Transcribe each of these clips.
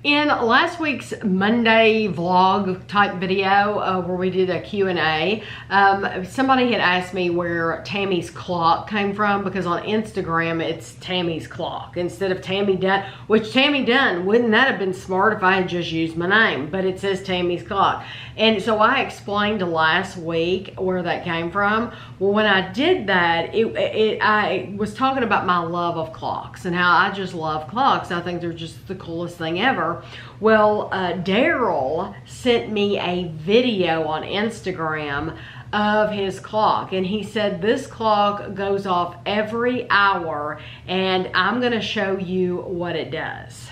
In last week's Monday vlog type video where we did a Q&A, somebody had asked me where Tammy's clock came from, because on Instagram it's Tammy's clock instead of Tammy Dunn, which Tammy Dunn, wouldn't that have been smart if I had just used my name, but it says Tammy's clock. And so I explained last week where that came from. Well, when I did that, I was talking about my love of clocks and how I just love clocks. I think they're just the coolest thing ever. Well, Daryl sent me a video on Instagram of his clock, and he said this clock goes off every hour, and I'm going to show you what it does.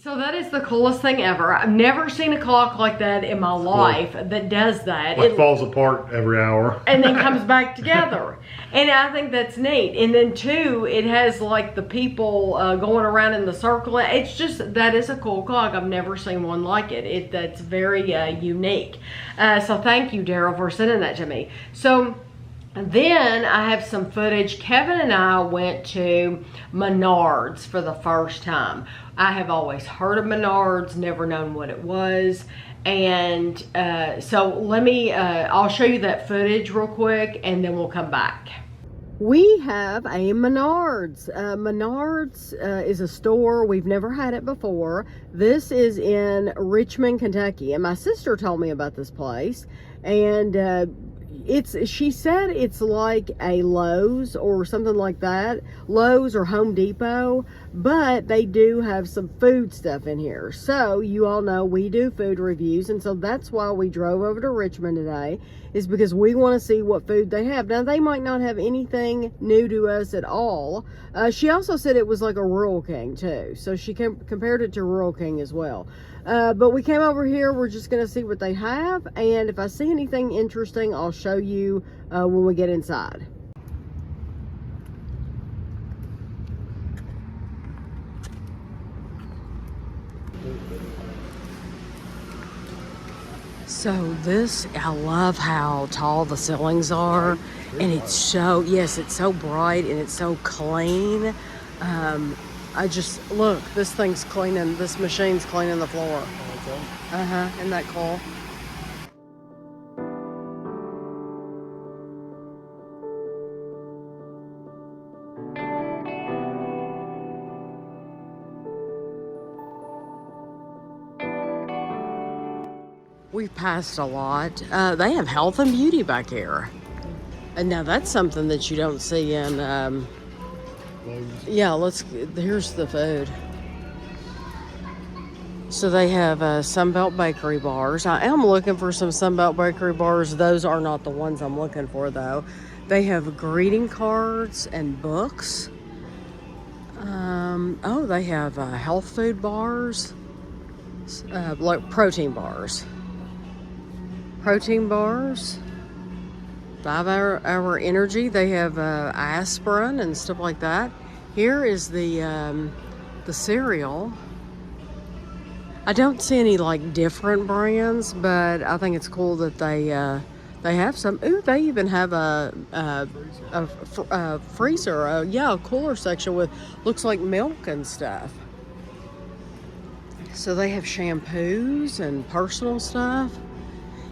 So that is the coolest thing ever. I've never seen a clock like that in my life that does that. It falls apart every hour. And then comes back together. And I think that's neat. And then too, it has like the people going around in the circle. It's just, that is a cool clock. I've never seen one like it. That's very unique. So thank you, Daryl, for sending that to me. So then I have some footage. Kevin and I went to Menards for the first time. I have always heard of Menards, never known what it was. And so let me, I'll show you that footage real quick and then we'll come back. We have a Menards. Menards is a store. We've never had it before. This is in Richmond, Kentucky. And my sister told me about this place. And she said it's like a Lowe's or something like that. Lowe's or Home Depot. But they do have some food stuff in here. So you all know we do food reviews. And so that's why we drove over to Richmond today. Is because we want to see what food they have. Now they might not have anything new to us at all. She also said it was like a Rural King too. So she compared it to Rural King as well. But we came over here. We're just going to see what they have. And if I see anything interesting, I'll show you when we get inside. So this, I love how tall the ceilings are, and it's so, yes, it's so bright and it's so clean. I just, look, this thing's cleaning, this machine's cleaning the floor. Isn't that cool? We've passed a lot. They have health and beauty back here. And now that's something that you don't see in, yeah, here's the food. So they have Sunbelt Bakery bars. I am looking for some Sunbelt Bakery bars. Those are not the ones I'm looking for though. They have greeting cards and books. Oh, they have health food bars, like protein bars. Protein bars, 5-hour energy. They have aspirin and stuff like that. Here is the cereal. I don't see any like different brands, but I think it's cool that they have some. Ooh, they even have a freezer, a cooler section with looks like milk and stuff. So they have shampoos and personal stuff.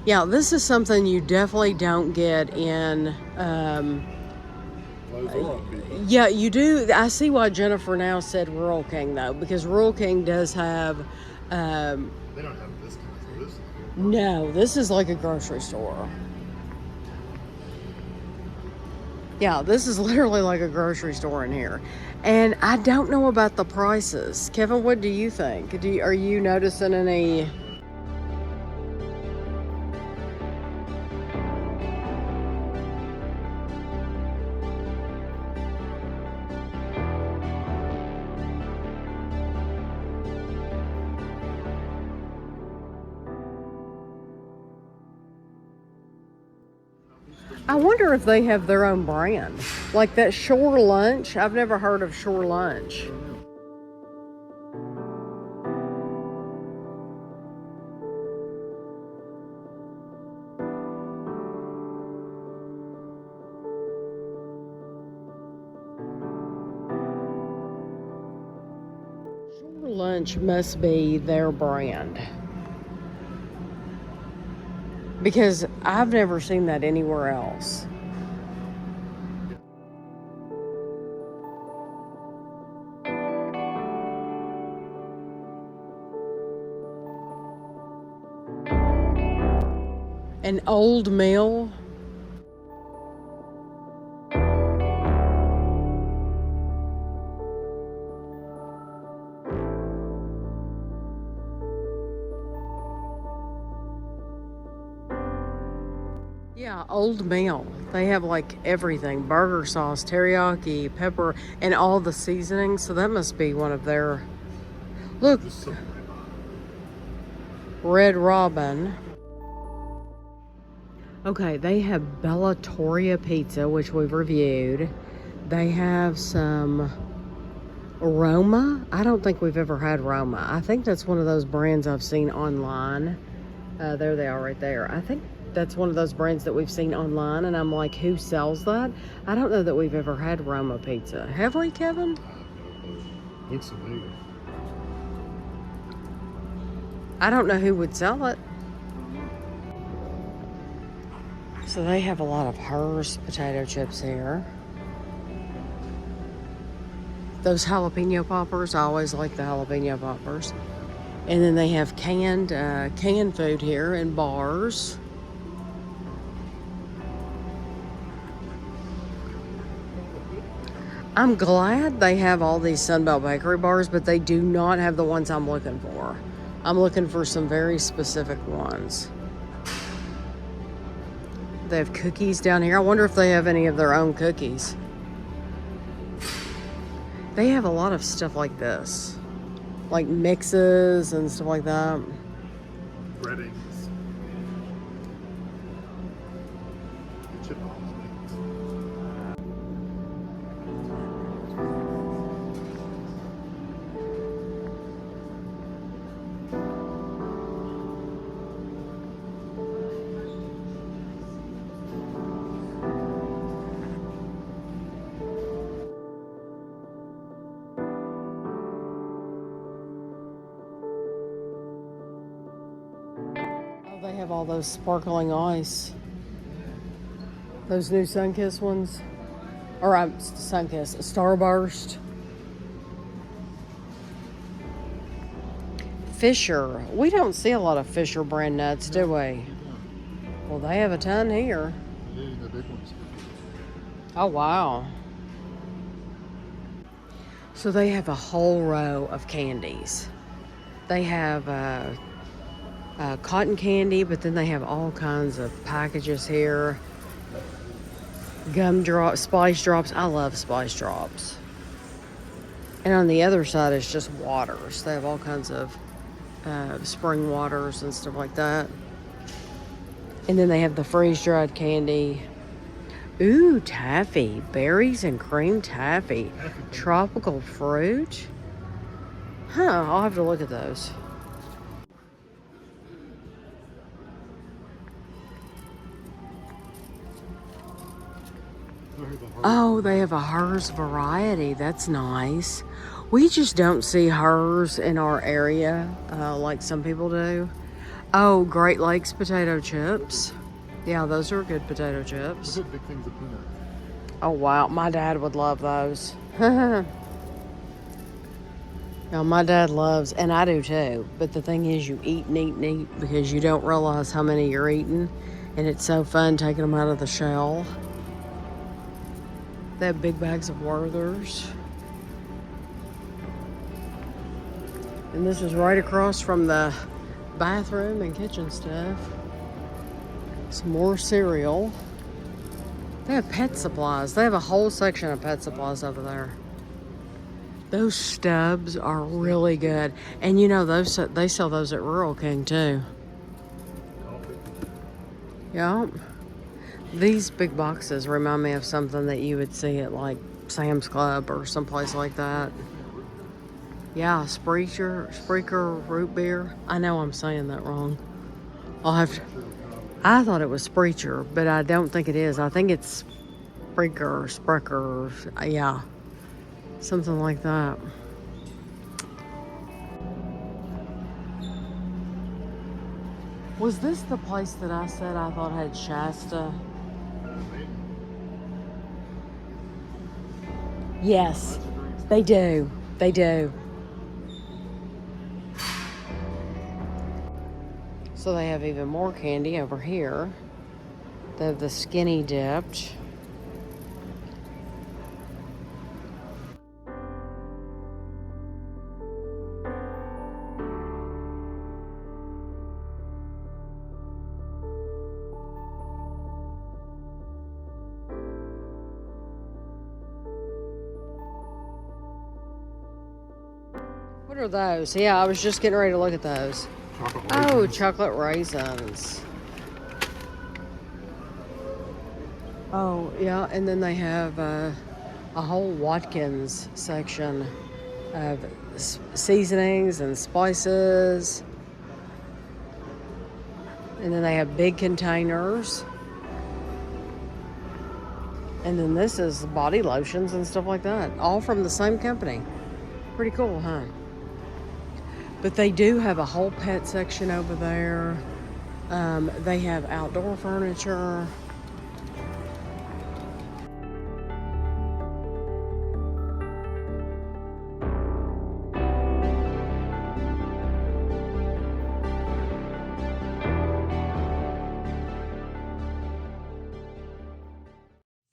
Yeah, this is something you definitely don't get in, yeah, you do. I see why Jennifer now said Rural King though, because Rural King does have, they don't have this kind of this. No, this is like a grocery store. Yeah, this is literally like a grocery store in here. And I don't know about the prices. Kevin, what do you think? Are you noticing any? I wonder if they have their own brand. Like that Shore Lunch. I've never heard of Shore Lunch. lunch must be their brand. Because I've never seen that anywhere else. An old mill. Yeah, old mill. They have like everything. Burger sauce, teriyaki, pepper, and all the seasonings. So that must be one of their... Look. Red Robin. Okay, they have Bellatoria pizza, which we've reviewed. They have some Roma. I don't think we've ever had Roma. I think that's one of those brands I've seen online. There they are right there. I think that's one of those brands that we've seen online, and I'm like, who sells that? I don't know that we've ever had Roma pizza. Have we, Kevin? Looks amazing. I don't know who would sell it. So they have a lot of Hers potato chips here. Those jalapeno poppers, I always like the jalapeno poppers. And then they have canned food here in bars. I'm glad they have all these Sunbelt Bakery bars, but they do not have the ones I'm looking for. I'm looking for some very specific ones. They have cookies down here. I wonder if they have any of their own cookies. They have a lot of stuff like this. Like mixes and stuff like that. Breadings. Chip balls. They have all those sparkling ice. Those new Sunkist ones. Or Sunkist, Starburst. Fisher. We don't see a lot of Fisher brand nuts, do we? Well, they have a ton here. Yeah, the big ones. Oh, wow. So they have a whole row of candies. They have cotton candy, but then they have all kinds of packages here. Gum drops, spice drops. I love spice drops. And on the other side is just waters. They have all kinds of spring waters and stuff like that. And then they have the freeze-dried candy. Ooh, taffy. Berries and cream taffy. Tropical fruit. Huh, I'll have to look at those. Oh, they have a Hers variety. That's nice. We just don't see Hers in our area like some people do. Oh, Great Lakes potato chips. Yeah, those are good potato chips. Look at big things of peanuts. Oh, wow. My dad would love those. Now, my dad loves, and I do too, but the thing is you eat and eat and eat because you don't realize how many you're eating, and it's so fun taking them out of the shell. They have big bags of Werther's. And this is right across from the bathroom and kitchen stuff. Some more cereal. They have pet supplies. They have a whole section of pet supplies over there. Those stubs are really good. And you know, those they sell those at Rural King too. Yep. These big boxes remind me of something that you would see at like Sam's Club or someplace like that. Yeah, Spreaker root beer. I know I'm saying that wrong. I thought it was Spreaker, but I don't think it is. I think it's Spreaker, yeah. Something like that. Was this the place that I said I thought had Shasta? Yes, they do. They do. So they have even more candy over here. They have the skinny dipped. What are those? Yeah, I was just getting ready to look at those. Oh, chocolate raisins. Oh, yeah, and then they have a whole Watkins section of seasonings and spices. And then they have big containers. And then this is body lotions and stuff like that, all from the same company. Pretty cool, huh? But they do have a whole pet section over there. They have outdoor furniture.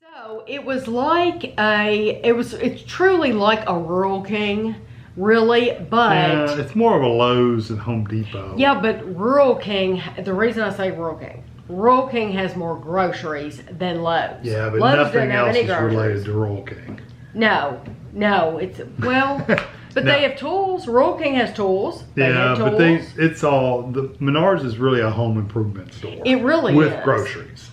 So it was like it's truly like a Rural King. Really, but yeah, it's more of a Lowe's and Home Depot. Yeah, but Rural King, the reason I say Rural King has more groceries than Lowe's. Yeah, but Lowe's nothing else is groceries. related to Rural King. No, it's but No. they have tools. Rural King has tools. They have tools. But it's all the Menards is really a home improvement store. It really with is. groceries.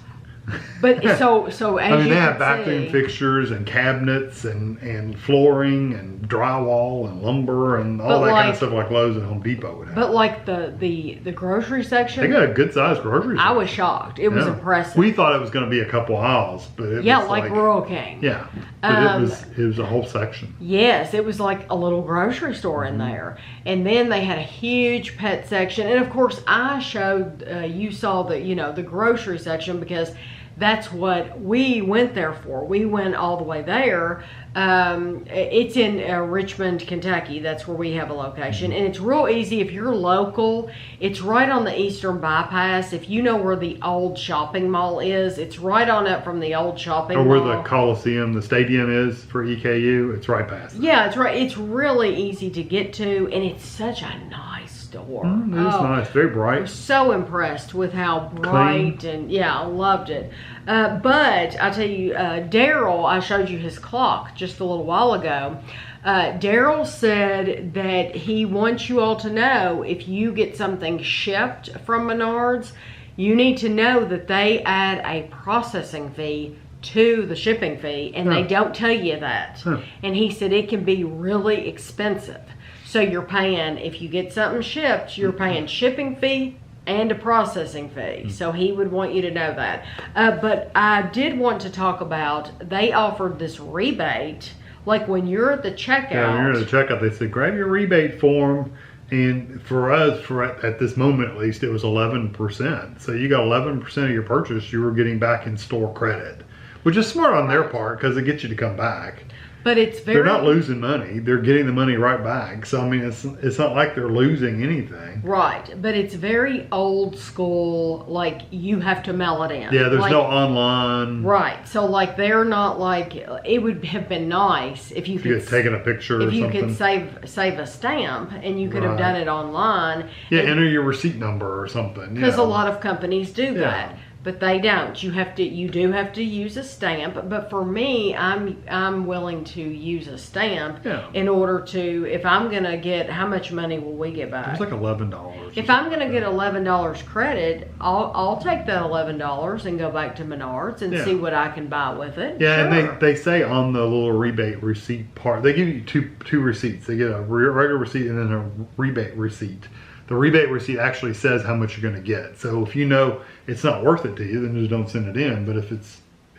But so as I mean, you they have can bathroom see, fixtures and cabinets and flooring and drywall and lumber and all But that kind like- of stuff like Lowe's and Home Depot would have. but like the grocery They section, got a good sized grocery I store. was shocked. It was Yeah. impressive. We thought it was going to be a couple aisles, but it yeah, was like Rural King. Yeah, but it was a whole section. Yes, it was like a little grocery store in there. And then they had a huge pet section. And of course, I showed, you saw the grocery section because that's what we went there for. We went all the way there. It's in Richmond, Kentucky. That's where we have a location. And it's real easy if you're local. It's right on the Eastern Bypass. If you know where the old shopping mall is, it's right on up from the old shopping Or mall. where the Coliseum, the stadium is for EKU, it's right past it. Yeah, it's right. It's really easy to get to, and it's such a nice store. It is nice, very I bright. was so impressed with how bright and yeah, I loved it. But I tell you, Daryl, I showed you his clock just a little while ago. Daryl said that he wants you all to know if you get something shipped from Menards, you need to know that they add a processing fee to the shipping fee, and they don't tell you that. And he said it can be really expensive. So you're paying, if you get something shipped, you're paying shipping fee and a processing fee. So he would want you to know that. But I did want to talk about, they offered this rebate, like when you're at the checkout. Yeah, when you're at the checkout, they said, grab your rebate form. And for us, at this moment at least, it was 11%. So you got 11% of your purchase you were getting back in store credit, which is smart on their part because it gets you to come back. But it's very... They're not losing money. They're getting the money right back. So, I mean, it's not like they're losing anything. Right. But it's very old school, like you have to mail it in. Yeah, there's like, no online. Right. So, like, they're not like... It would have been nice if you You could... could taken a picture or if you something. could save a stamp, and you could have Right. done it online. Yeah, enter your receipt number or something. Because a lot of companies do Yeah. that. But they don't. You do have to use a stamp. But for me, I'm willing to use a stamp Yeah. in order to, if I'm gonna get, how much money will we get back? It was like $11. If I'm gonna get $11 credit, I'll take that $11 and go back to Menards and Yeah. see what I can buy with it. Yeah, Sure. and they say on the little rebate receipt part, they give you two receipts. They get a regular receipt and then a rebate receipt. The rebate receipt actually says how much you're going to get. So if you know it's not worth it to you, then just don't send it in. But if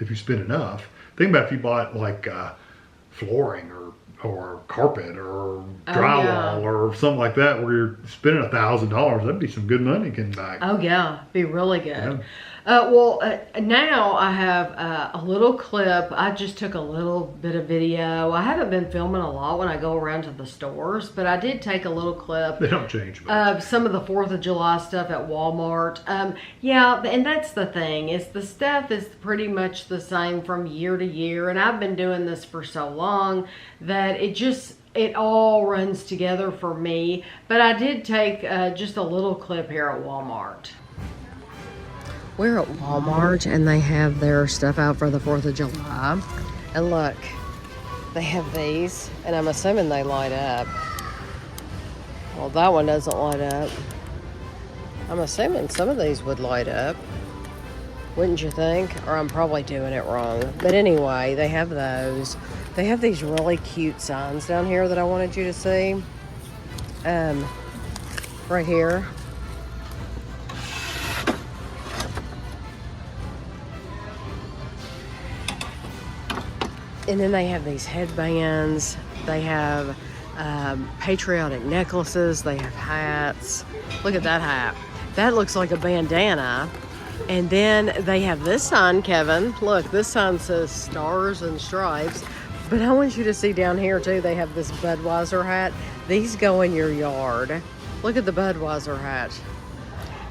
you spend enough, think about if you bought like flooring or or carpet or drywall or something like that, where you're spending $1,000, that'd be some good money getting back. Oh yeah, be really good. Now I have a little clip. I just took a little bit of video. I haven't been filming a lot when I go around to the stores, but I did take a little clip. They don't change much. Of some of the 4th of July stuff at Walmart. Yeah, and that's the thing, is the stuff is pretty much the same from year to year, and I've been doing this for so long that it all runs together for me. But I did take just a little clip here at Walmart. We're at Walmart and they have their stuff out for the 4th of July. And look, they have these, and I'm assuming they light up. Well, that one doesn't light up. I'm assuming some of these would light up. Wouldn't you think? Or I'm probably doing it wrong. But anyway, they have those. They have these really cute signs down here that I wanted you to see. Right here. And then they have these headbands. They have patriotic necklaces. They have hats. Look at that hat. That looks like a bandana. And then they have this sign, Kevin. Look, this sign says Stars and Stripes. But I want you to see down here too, they have this Budweiser hat. These go in your yard. Look at the Budweiser hat.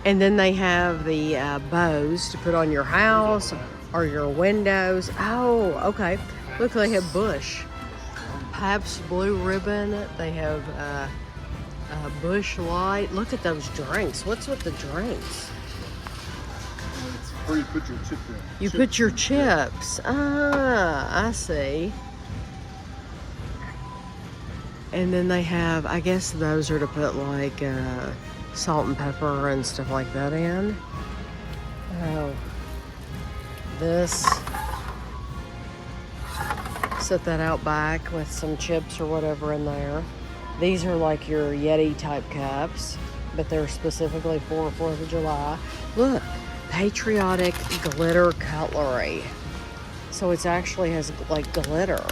And then they have the bows to put on your house or your windows. Oh, okay. Look, they have Bush. Pabst Blue Ribbon. They have Bush Light. Look at those drinks. What's with the drinks? It's where you put your chip in. You put your chips. Ah, I see. And then they have, I guess those are to put like salt and pepper and stuff like that in. Oh, this. Set that out back with some chips or whatever in there. These are like your Yeti type cups, but they're specifically for 4th of July. Look, patriotic glitter cutlery. So it actually has like glitter.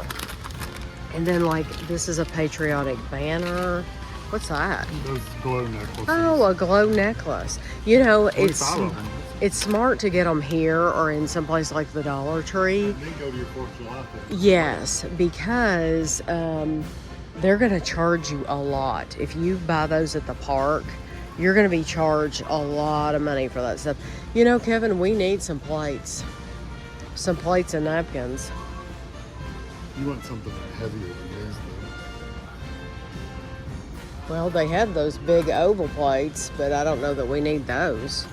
And then like this is a patriotic banner. What's that? Those glow necklaces. Oh, a glow necklace. You know, it's smart to get them here or in some place like the Dollar Tree. And then go to your 4th of July thing. Yes, because they're going to charge you a lot. If you buy those at the park, you're going to be charged a lot of money for that stuff. You know, Kevin, we need some plates. Some plates and napkins. You want something heavier than this, though. Well, they had those big oval plates, but I don't know that we need those.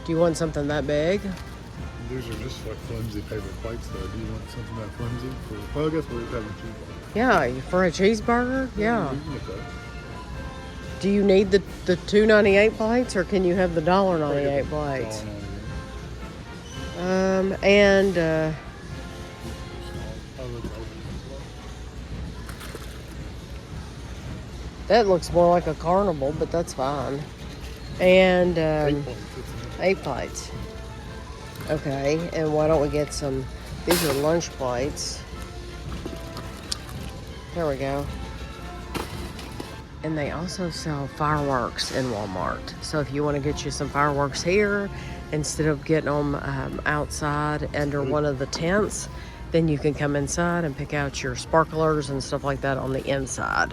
Do you want something that big? These are just like flimsy paper plates, though. Do you want something that flimsy? Well, I guess we're having a cheeseburger. Yeah, for a cheeseburger? Yeah. Okay. Do you need the $2.98 plates, or can you have the $1.98 plates? And that looks more like a carnival, but that's fine. And 8 plates. Okay, and why don't we get some, these are lunch plates. There we go. And they also sell fireworks in Walmart. So if you want to get you some fireworks here, instead of getting them outside under one of the tents, then you can come inside and pick out your sparklers and stuff like that on the inside.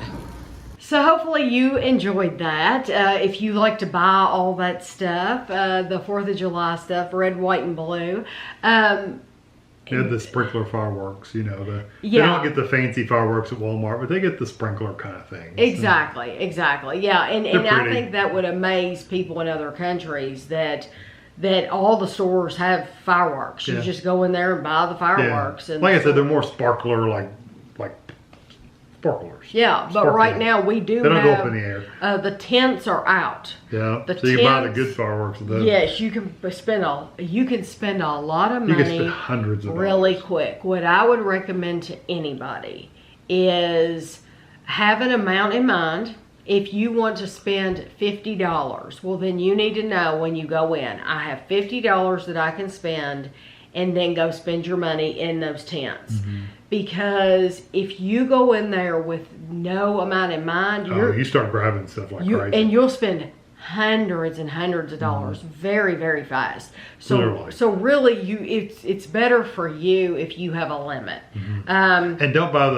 So hopefully you enjoyed that. If you like to buy all that stuff, the 4th of July stuff, red, white, and blue. They have the sprinkler fireworks, you know. They don't get the fancy fireworks at Walmart, but they get the sprinkler kind of thing. Exactly, exactly. Yeah, and I think that would amaze people in other countries that all the stores have fireworks. You just go in there and buy the fireworks. Yeah. And like I said, they're more sparkler, like sparklers. Yeah, but right now we do have... They don't go up in the air. The tents are out. Yeah, so you can buy the good fireworks with those. Yes, you can spend a lot of money. You can spend hundreds of really dollars. Quick. What I would recommend to anybody is have an amount in mind. If you want to spend $50, well then you need to know when you go in, I have $50 that I can spend and then go spend your money in those tents. Because if you go in there with no amount in mind, you start grabbing stuff like crazy. And you'll spend hundreds and hundreds of dollars very, very fast. So Literally. so really it's better for you if you have a limit. And don't buy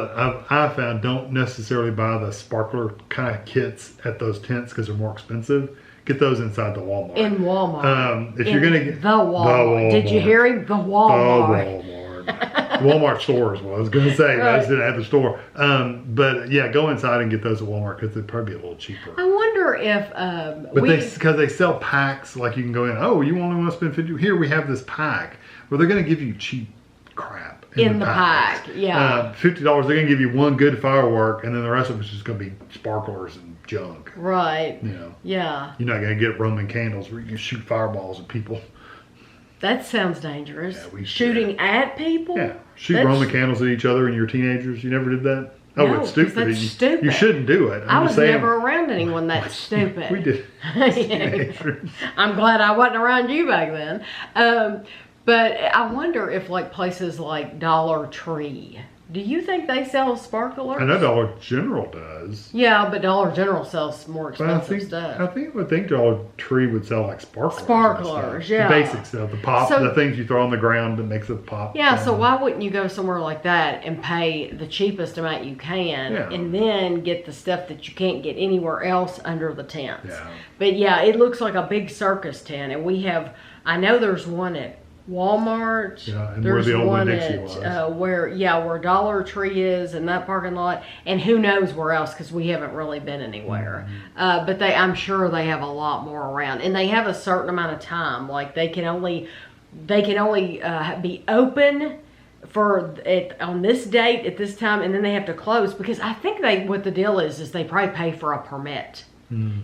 I found don't necessarily buy the sparkler kind of kits at those tents because they're more expensive. Get those inside the Walmart. In Walmart. If you're gonna get the Walmart. Did you hear him? The Walmart. The Walmart. Walmart stores, well, I was going to say, I just didn't have the store. But yeah, go inside and get those at Walmart because they'd probably be a little cheaper. I wonder if because they sell packs, like you can go in, oh, you only want to spend 50, here we have this pack. Well, they're going to give you cheap crap in the pack. Yeah. $50, they're going to give you one good firework, and then the rest of it's just going to be sparklers and junk. Right. You know. Yeah. You're not going to get Roman candles where you can shoot fireballs at people. That sounds dangerous. Yeah, shooting at people? Yeah. Shoot Roman candles at each other and your teenagers. You never did that? Oh, no, it's stupid. That's stupid. You shouldn't do it. I was never around anyone that's stupid. We did. I'm glad I wasn't around you back then. But I wonder if like places like Dollar Tree, do you think they sell sparklers? I know Dollar General does. Yeah, but Dollar General sells more expensive stuff. I would think Dollar Tree would sell like sparklers. Sparklers, yeah. The basic stuff, the pop, the things you throw on the ground that makes it pop. Yeah, so why wouldn't you go somewhere like that and pay the cheapest amount you can and then get the stuff that you can't get anywhere else under the tents? Yeah. But yeah, it looks like a big circus tent, and we have, I know there's one at Walmart. Yeah, and there's where the old one Dixie at was. where Dollar Tree is in that parking lot, and who knows where else because we haven't really been anywhere. But I'm sure they have a lot more around, and they have a certain amount of time. Like they can only be open on this date at this time, and then they have to close because I think what the deal is they probably pay for a permit.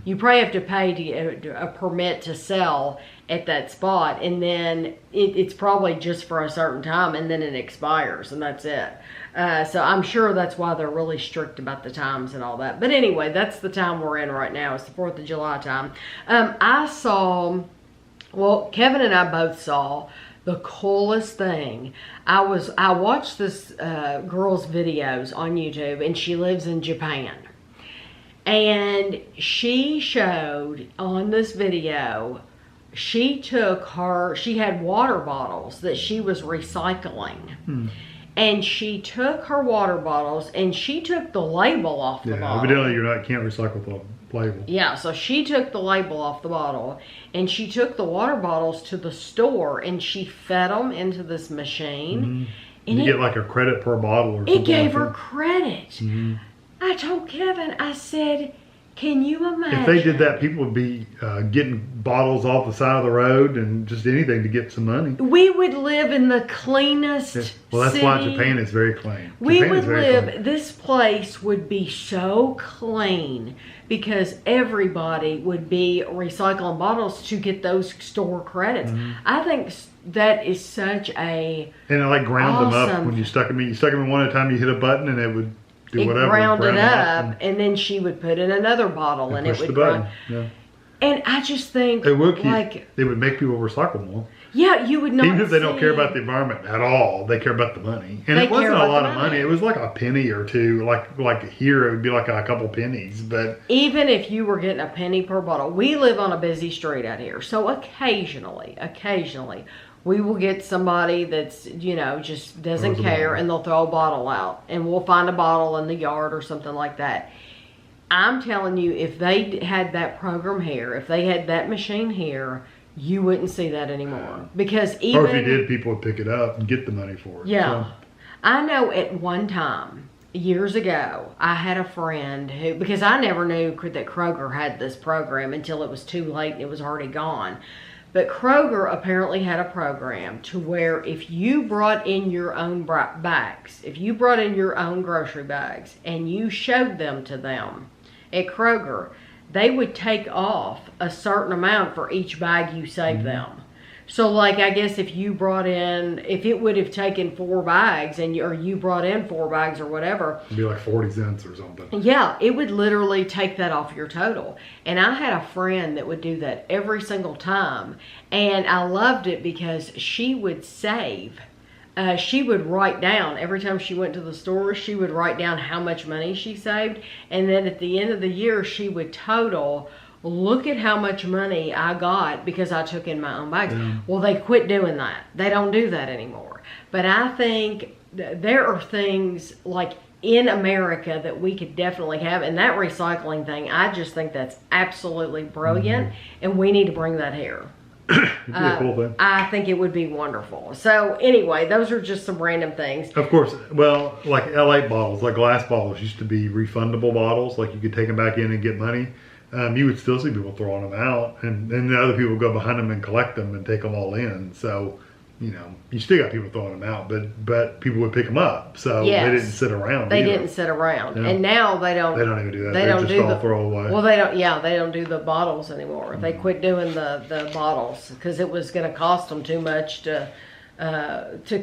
You probably have to pay to get a permit to sell at that spot, and then it's probably just for a certain time, and then it expires, and that's it. So I'm sure that's why they're really strict about the times and all that. But anyway, that's the time we're in right now. It's the 4th of July time. Kevin and I both saw the coolest thing. I watched this girl's videos on YouTube, and she lives in Japan. And she showed on this video, she had water bottles that she was recycling. And she took her water bottles and she took the label off the bottle. Evidently you can't recycle the label. Yeah, so she took the label off the bottle and she took the water bottles to the store and she fed them into this machine. And you get like a credit per bottle or something. It gave her credit. I told Kevin, I said, can you imagine? If they did that, people would be getting bottles off the side of the road and just anything to get some money. We would live in the cleanest Well, that's city. why Japan is very clean. This place would be so clean because everybody would be recycling bottles to get those store credits. I think that is such a And it like ground them up when you stuck them in. You stuck them in one at a time, you hit a button and it would do whatever. Ground it up, and then she would put in another bottle, and it would grind. Yeah. And I just think it would make people recycle more. Yeah, you would not. Even if they don't care about the environment at all, they care about the money. And it wasn't a lot of money. It was like a penny or two. Like here, it would be like a couple pennies. But even if you were getting a penny per bottle, we live on a busy street out here, so occasionally, we will get somebody that's, just doesn't care, and they'll throw a bottle out, and we'll find a bottle in the yard or something like that. I'm telling you, if they had that program here, if they had that machine here, you wouldn't see that anymore. Because or if you did, people would pick it up and get the money for it. Yeah. So. I know at one time, years ago, I had a friend who, because I never knew that Kroger had this program until it was too late and it was already gone. But Kroger apparently had a program to where if you brought in your own bags, if you brought in your own grocery bags and you showed them to them at Kroger, they would take off a certain amount for each bag you saved them. So, like, I guess if you brought in, if it would have taken 4 bags or you brought in 4 bags or whatever. It'd be like 40 cents or something. Yeah, it would literally take that off your total. And I had a friend that would do that every single time. And I loved it because she would save. She would write down, every time she went to the store, she would write down how much money she saved. And then at the end of the year, she would total, look at how much money I got because I took in my own bags. Yeah. Well, they quit doing that. They don't do that anymore. But I think there are things like in America that we could definitely have. And that recycling thing, I just think that's absolutely brilliant. And we need to bring that here. It'd be a cool thing. I think it would be wonderful. So anyway, those are just some random things. Of course, well, like L8 bottles, like glass bottles used to be refundable bottles. Like you could take them back in and get money. You would still see people throwing them out, and then the other people go behind them and collect them and take them all in. So, you know, you still got people throwing them out, but people would pick them up. So Yes. they didn't sit around. They either. didn't sit around, Yeah. and now they don't. They don't even do that. They They're don't just do all the throwaway. Well, they don't. Yeah, they don't do the bottles anymore. They quit doing the bottles because it was going to cost them too much to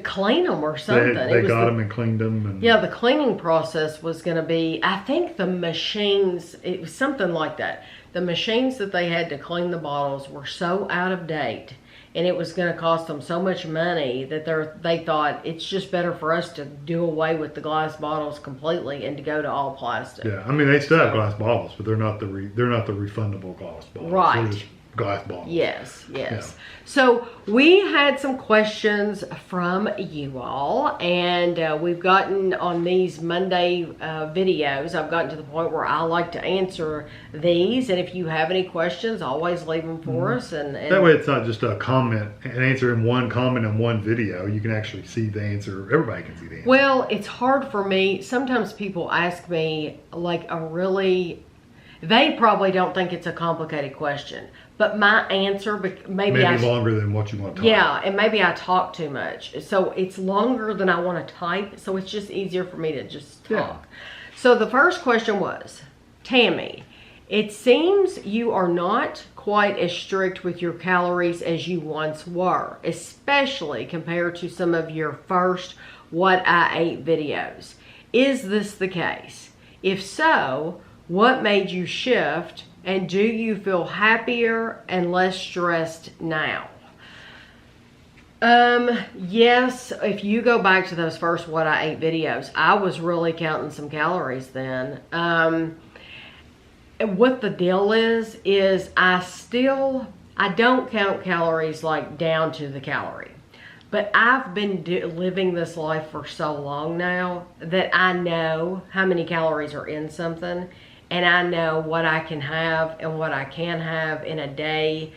clean them or something. They was got them and cleaned them. And Yeah, the cleaning process was going to be, I think the machines, it was something like that. The machines that they had to clean the bottles were so out of date, and it was going to cost them so much money that they thought it's just better for us to do away with the glass bottles completely and to go to all plastic. yeah, I mean they still have glass bottles, but they're not the refundable glass bottles. Right. They're just glass bottles. Yes. Yeah. So we had some questions from you all, and we've gotten on these Monday videos, I've gotten to the point where I like to answer these, and if you have any questions, always leave them for us. And That way it's not just a comment, an answer in one comment in one video. You can actually see the answer. Everybody can see the answer. Well, it's hard for me. Sometimes people ask me like they probably don't think it's a complicated question, but my answer, maybe longer than what you want to type. Yeah, and maybe I talk too much. So it's longer than I want to type, so it's just easier for me to just talk. Yeah. So the first question was, Tammy, it seems you are not quite as strict with your calories as you once were, especially compared to some of your first What I Ate videos. Is this the case? If so, what made you shift, and do you feel happier and less stressed now? Yes, if you go back to those first What I Ate videos, I was really counting some calories then. What the deal is I don't count calories like down to the calorie. But I've been living this life for so long now that I know how many calories are in something, and I know what I can have and what I can have in a day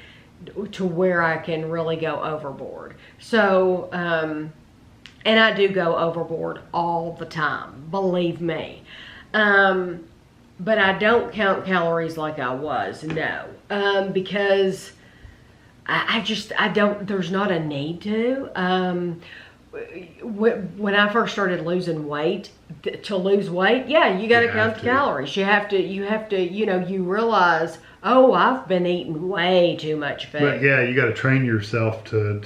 to where I can really go overboard. So, and I do go overboard all the time, believe me. But I don't count calories like I was, no. Because I don't, there's not a need to. When I first started losing weight, to lose weight, yeah, you got to count the calories. You have to, you realize, oh, I've been eating way too much food. But yeah, you got to train yourself to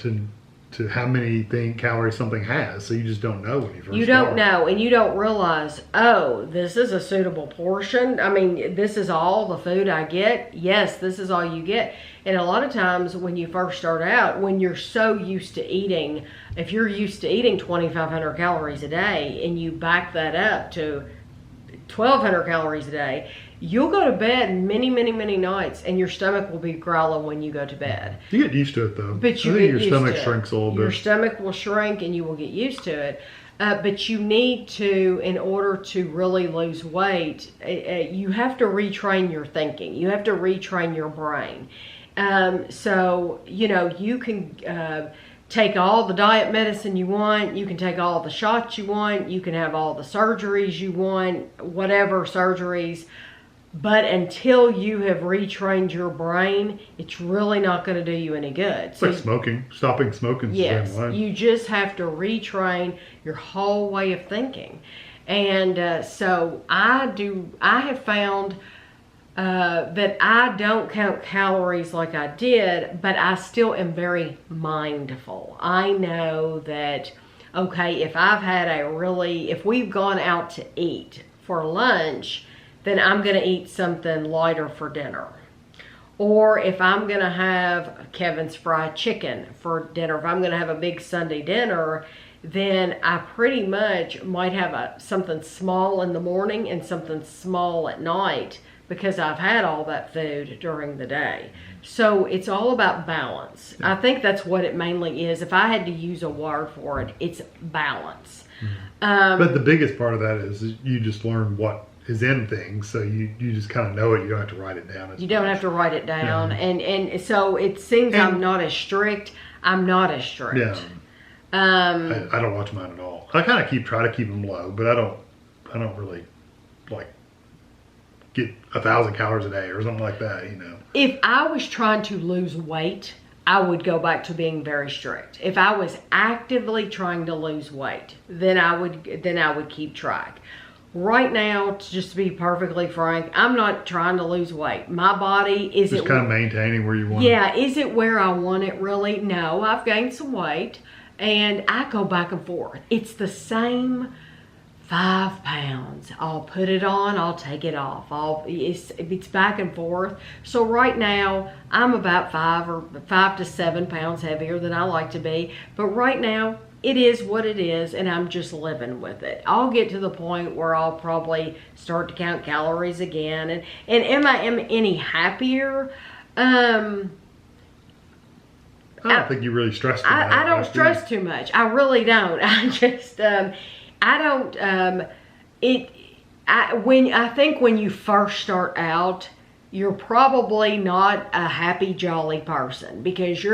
how many calories something has. So you just don't know when you first You don't know, and you don't realize, oh, this is a suitable portion. I mean, this is all the food I get. Yes, this is all you get. And a lot of times when you first start out, when you're so used to eating, if you're used to eating 2,500 calories a day and you back that up to 1,200 calories a day, you'll go to bed many, many, many nights and your stomach will be growling when you go to bed. You get used to it though. But you I think get your stomach shrinks a little bit. Your stomach will shrink and you will get used to it. But you need to, in order to really lose weight, you have to retrain your thinking. You have to retrain your brain. So, you can take all the diet medicine you want. You can take all the shots you want. You can have all the surgeries you want, whatever surgeries. But until you have retrained your brain, it's really not going to do you any good. It's like smoking. Stopping smoking is the same way. You just have to retrain your whole way of thinking. And so I have found that I don't count calories like I did, but I still am very mindful. I know that, okay, if we've gone out to eat for lunch, then I'm going to eat something lighter for dinner. Or if I'm going to have Kevin's fried chicken for dinner, if I'm going to have a big Sunday dinner, then I pretty much might have something small in the morning and something small at night, because I've had all that food during the day. So it's all about balance. I think that's what it mainly is. If I had to use a word for it, it's balance. But the biggest part of that is you just learn what is in things, so you just kind of know it. You don't have to write it down. You don't have to write it down. And so it seems I'm not as strict. I'm not as strict. Yeah. I don't watch mine at all. I kind of try to keep them low, but I don't really like get 1,000 calories a day or something like that, you know. If I was trying to lose weight, I would go back to being very strict. If I was actively trying to lose weight, then I would keep track. Right now, just to be perfectly frank, I'm not trying to lose weight. My body is just kind of maintaining where you want. Yeah, is it where I want it really? No, I've gained some weight, and I go back and forth. It's the same 5 pounds. I'll put it on, I'll take it off. It's back and forth. So right now, I'm about 5 to 7 pounds heavier than I like to be. But right now, it is what it is, and I'm just living with it. I'll get to the point where I'll probably start to count calories again. And am I any happier? I don't think you really stress too much. I don't stress too much. I really don't. I just, I don't, I think when you first start out, you're probably not a happy, jolly person, because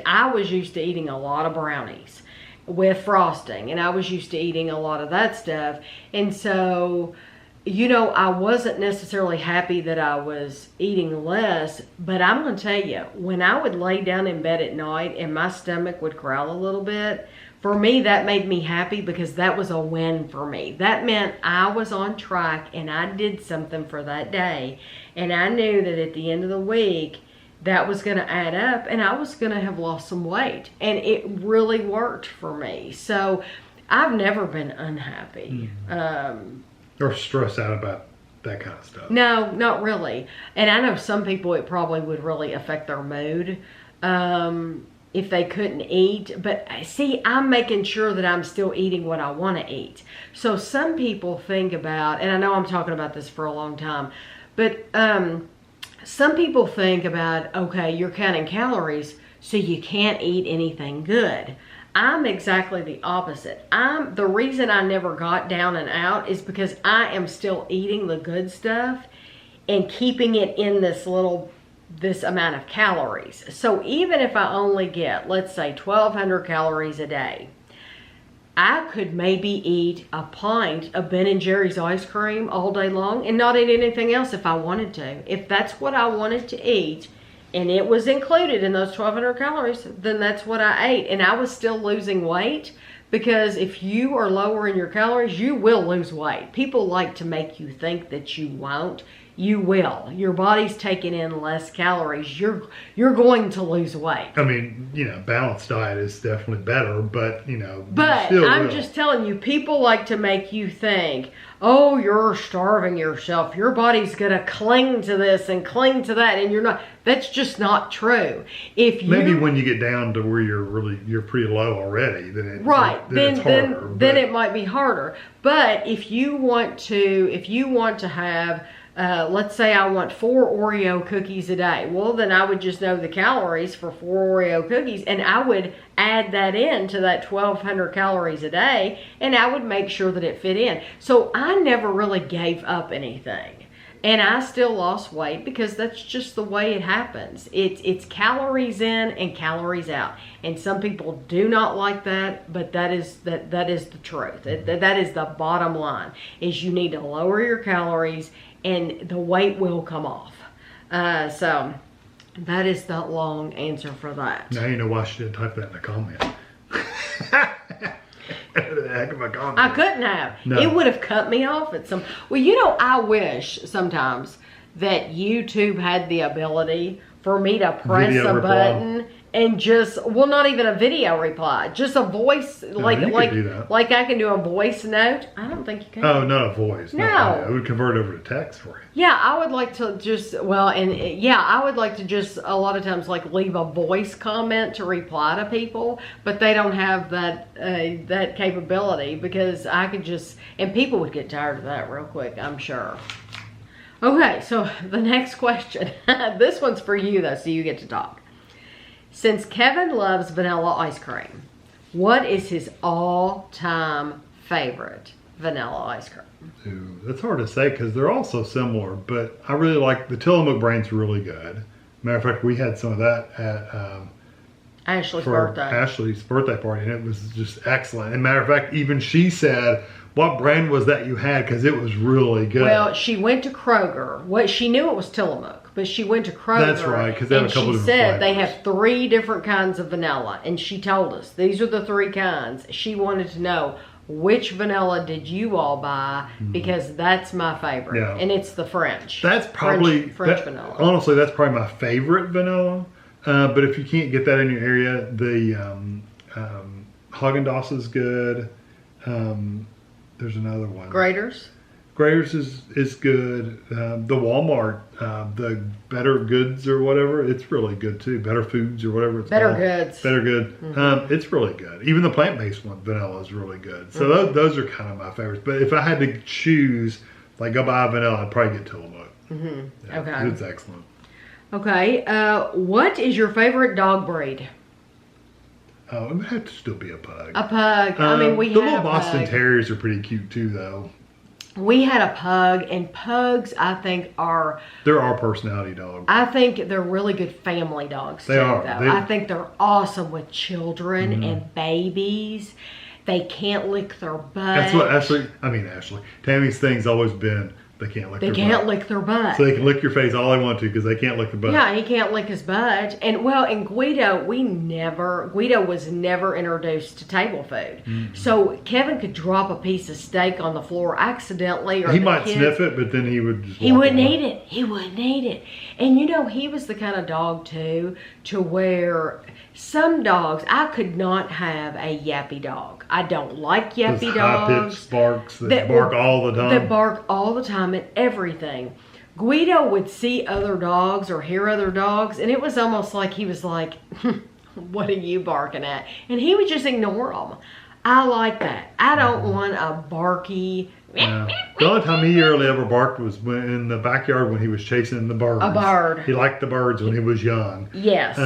I was used to eating a lot of brownies with frosting, and I was used to eating a lot of that stuff. And so, you know, I wasn't necessarily happy that I was eating less, but I'm going to tell you, when I would lay down in bed at night and my stomach would growl a little bit, for me, that made me happy, because that was a win for me. That meant I was on track and I did something for that day. And I knew that at the end of the week, that was going to add up and I was going to have lost some weight. And it really worked for me. So I've never been unhappy. Or stressed out about that kind of stuff. No, not really. And I know some people, it probably would really affect their mood if they couldn't eat. But see, I'm making sure that I'm still eating what I want to eat. So some people think about, and I know I'm talking about this for a long time, but some people think about, okay, you're counting calories, so you can't eat anything good. I'm exactly the opposite. The reason I never got down and out is because I am still eating the good stuff and keeping it in this amount of calories. So even if I only get, let's say, 1,200 calories a day, I could maybe eat a pint of Ben & Jerry's ice cream all day long and not eat anything else if I wanted to. If that's what I wanted to eat and it was included in those 1,200 calories, then that's what I ate. And I was still losing weight, because if you are lowering your calories, you will lose weight. People like to make you think that you won't. You will. Your body's taking in less calories. You're going to lose weight. I mean, you know, balanced diet is definitely better, but, you know. But I'm just telling you, people like to make you think, oh, you're starving yourself. Your body's going to cling to this and cling to that, and you're not. That's just not true. Maybe when you get down to where you're pretty low already, then it's harder. Then it might be harder. But if you want to have, let's say I want 4 Oreo cookies a day. Well, then I would just know the calories for 4 Oreo cookies, and I would add that in to that 1,200 calories a day, and I would make sure that it fit in. So I never really gave up anything. And I still lost weight, because that's just the way it happens. It's calories in and calories out. And some people do not like that, but that is the truth. That is the bottom line, is you need to lower your calories and the weight will come off. So that is the long answer for that. Now you know why she didn't type that in the comment. Heck of a comment. I couldn't have. No. It would have cut me off at some. Well, you know, I wish sometimes that YouTube had the ability for me to press Video a reply. button and just, well, not even a video reply, just a voice, you could do that. like I can do a voice note. I don't think you can. Oh, not a voice. No. It would convert over to text for you. Yeah, I would like to just, well, and yeah, I would like to just a lot of times like leave a voice comment to reply to people, but they don't have that capability, because I could just, and people would get tired of that real quick, I'm sure. Okay, so the next question, this one's for you though, so you get to talk. Since Kevin loves vanilla ice cream, what is his all-time favorite vanilla ice cream? Ooh, that's hard to say because they're all so similar, but I really like the Tillamook brand's really good. Matter of fact, we had some of that at Ashley's for birthday. Ashley's birthday party, and it was just excellent. And matter of fact, even she said, "What brand was that you had?" Because it was really good. Well, she went to Kroger. What she knew it was Tillamook, but she went to Kroger. That's right, 'cause they have a couple and she different said they flavors. have 3 different kinds of vanilla, and she told us these are the 3 kinds. She wanted to know which vanilla did you all buy, because that's my favorite, Yeah. and it's the French. That's probably French vanilla. Honestly, that's probably my favorite vanilla. But if you can't get that in your area, the Haagen-Dazs is good. There's another one. Graders. Graders is good. The Walmart, the Better Goods or whatever, it's really good too. Better Foods or whatever it's Better called. Goods. Better Good. It's really good. Even the plant-based one, vanilla, is really good. So those are kind of my favorites. But if I had to choose, like go buy a vanilla, I'd probably get Tillamook. Yeah, Okay. it's excellent. Okay. What is your favorite dog breed? Oh, it would have to still be a pug. A pug. I mean, we the had little a Boston pug. Terriers are pretty cute too, though. We had a pug, and pugs, I think, are... They're our personality dog. I think they're really good family dogs, They too, are. though. I think they're awesome with children and babies. They can't lick their butt. That's what Ashley. Tammy's thing's always been they can't lick. They their can't butt. lick their butt. So they can lick your face all they want to because they can't lick the butt. Yeah, he can't lick his butt. And well, and Guido was never introduced to table food. So Kevin could drop a piece of steak on the floor accidentally, or He the might kids- sniff it, but then he would just. He walk wouldn't away. eat it. He wouldn't eat it. And you know, he was the kind of dog too, to where some dogs, I could not have a yappy dog. I don't like Those yappy high-pitched dogs. barks that bark all the time. That bark all the time at everything. Guido would see other dogs or hear other dogs, and it was almost like he was like, what are you barking at? And he would just ignore them. I like that. I don't want a barky... Yeah. The only time he really ever barked was in the backyard when he was chasing the birds. A bird. He liked the birds when he was young. Yes.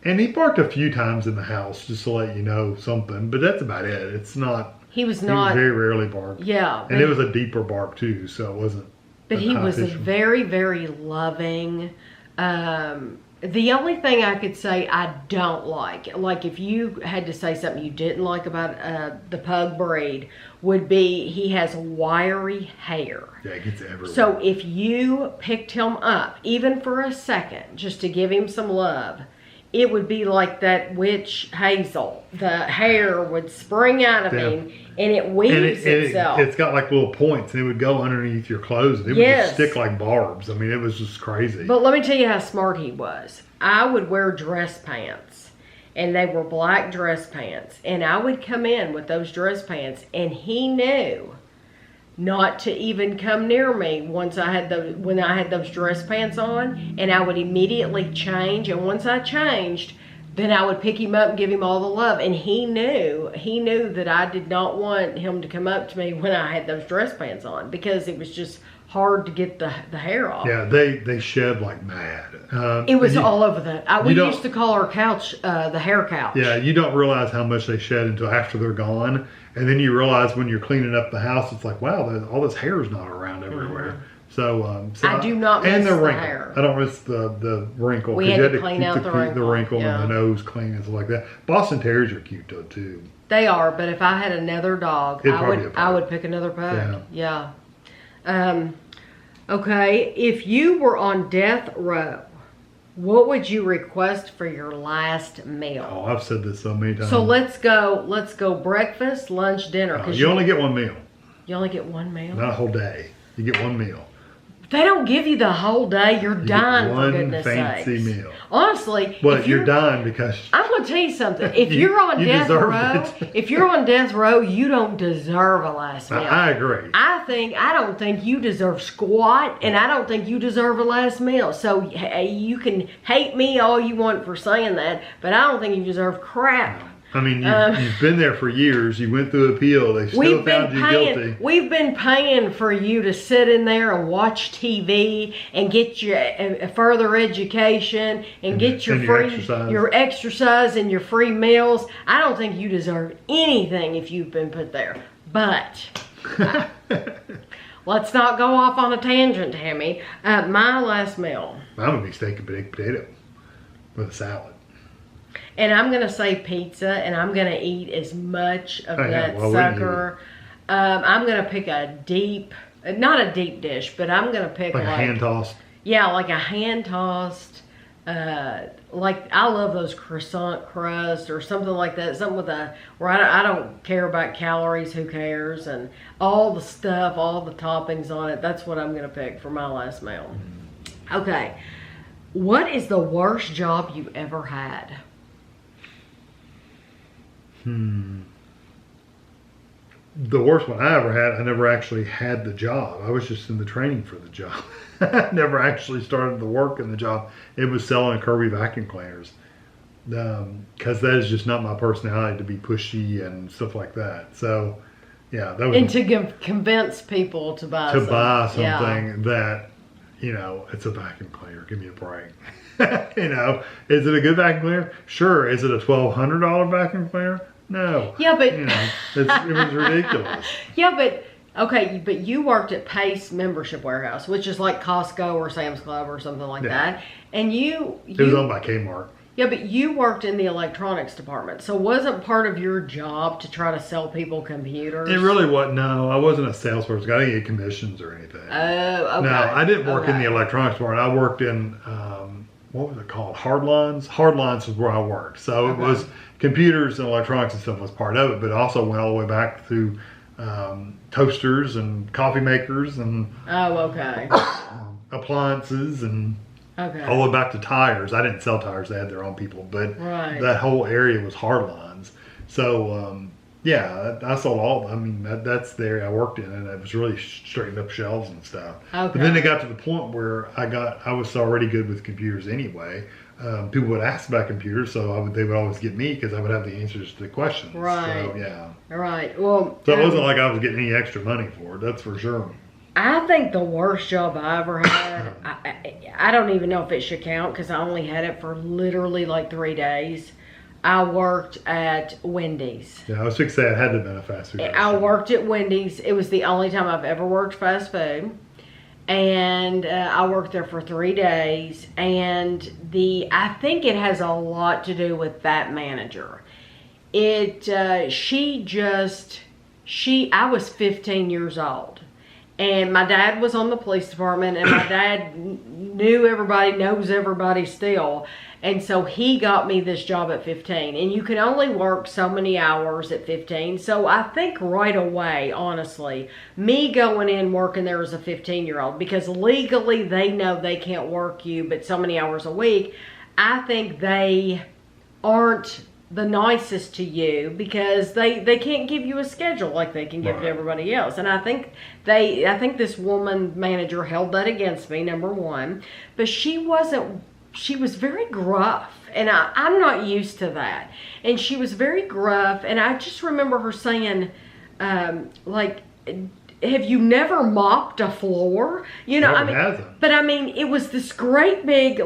And he barked a few times in the house just to let you know something, but that's about it. It's not. He was He not... very rarely barked. Yeah. And it was a deeper bark too, so it wasn't. But he was high-pitched. very, very loving. The only thing I could say I don't like if you had to say something you didn't like about the pug breed, would be he has wiry hair. Yeah, it gets everywhere. So if you picked him up, even for a second, just to give him some love, it would be like that witch Hazel. The hair would spring out of Yeah. him, and it weaves itself. It's got like little points, and it would go underneath your clothes, and it would Yes. just stick like barbs. I mean, it was just crazy. But let me tell you how smart he was. I would wear dress pants, and they were black dress pants, and I would come in with those dress pants, and he knew not to even come near me when I had those dress pants on, and I would immediately change, and once I changed, then I would pick him up and give him all the love, and he knew that I did not want him to come up to me when I had those dress pants on, because it was just hard to get the hair off. Yeah, they shed like mad. It was and all over we you don't- used to call our couch the hair couch. Yeah, you don't realize how much they shed until after they're gone, and then you realize when you're cleaning up the house, it's like, wow, all this hair is not around everywhere. So I do not miss and the the wrinkle. hair. I don't miss the wrinkle. We 'cause had you to clean keep out the wrinkle, and yeah. the nose clean and stuff like that. Boston Terriers are cute though too. They are, but if I had another dog, It'd probably be a pug. I would pick another pug. Yeah. Okay, if you were on death row, what would you request for your last meal? Oh, I've said this so many times. So let's go breakfast, lunch, dinner. No, 'cause you only get one meal, you only get one meal. not a whole day. You get one meal. They don't give you the whole day. You're You dying, get for one goodness fancy sakes. meal. Honestly, Well, if you're dying because I'm going to tell you something. If You- you're on you death deserve row, it. if you're on death row, you don't deserve a last meal. I agree. I don't think you deserve squat, and I don't think you deserve a last meal. So you can hate me all you want for saying that, but I don't think you deserve crap. I mean, you've been there for years. You went through appeal. They still found you guilty. We've been paying for you to sit in there and watch TV and get your further education and get your your exercise and your free meals. I don't think you deserve anything if you've been put there. But let's not go off on a tangent, Tammy. My last meal. I'm gonna be steak and baked potato with a salad. And I'm going to say pizza, and I'm going to eat as much of that well, sucker. I'm going to pick not a deep dish, but I'm going to pick like a hand tossed. Yeah, like a hand tossed. Like I love those croissant crust or something like that. Something with where I don't care about calories. Who cares? And all the stuff, all the toppings on it. That's what I'm going to pick for my last meal. Okay. What is the worst job you ever had? The worst one I ever had, I never actually had the job. I was just in the training for the job. I never actually started the work in the job. It was selling Kirby vacuum cleaners. Because that is just not my personality to be pushy and stuff like that. So, yeah. That was and to convince people to buy something that, it's a vacuum cleaner. Give me a break. Is it a good vacuum cleaner? Sure. Is it a $1,200 vacuum cleaner? No. Yeah, but it was ridiculous. Yeah, but okay, but you worked at Pace Membership Warehouse, which is like Costco or Sam's Club or something like that. And it was owned by Kmart. Yeah, but you worked in the electronics department, so wasn't part of your job to try to sell people computers? It really wasn't. No, I wasn't a salesperson. I didn't get commissions or anything. Oh, okay. No, I didn't work in the electronics department. I worked in, what was it called? Hardlines? Hardlines was where I worked. So it was computers and electronics and stuff was part of it, but it also went all the way back to toasters and coffee makers and appliances and all the way back to tires. I didn't sell tires. They had their own people, but that whole area was hardlines. So, I sold all. I mean, that's the area I worked in, and it was really straightened up shelves and stuff. Okay. But then it got to the point where I was already good with computers anyway. People would ask about computers, so they would always get me because I would have the answers to the questions. Right. So, yeah. Right. Well, so it wasn't like I was getting any extra money for it. That's for sure. I think the worst job I ever had, I don't even know if it should count because I only had it for literally like 3 days. I worked at Wendy's. Yeah, I was fixing to say it had to have been a fast food restaurant. I worked at Wendy's. It was the only time I've ever worked fast food. And I worked there for 3 days. And I think it has a lot to do with that manager. I was 15 years old. And my dad was on the police department, and my dad knew everybody, knows everybody still. And so he got me this job at 15. And you can only work so many hours at 15. So I think right away, honestly, me going in working there as a 15-year-old, because legally they know they can't work you but so many hours a week, I think they aren't the nicest to you because they can't give you a schedule like they can give to everybody else. And I think this woman manager held that against me, number one. But she was very gruff, and I'm not used to that. And she was very gruff, and I just remember her saying, have you never mopped a floor? But I mean, it was this great big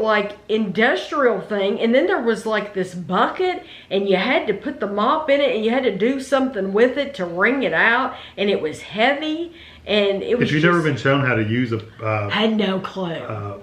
industrial thing, and then there was this bucket, and you had to put the mop in it, and you had to do something with it to wring it out, and it was heavy, and it was. If you've never been shown how to use had no clue.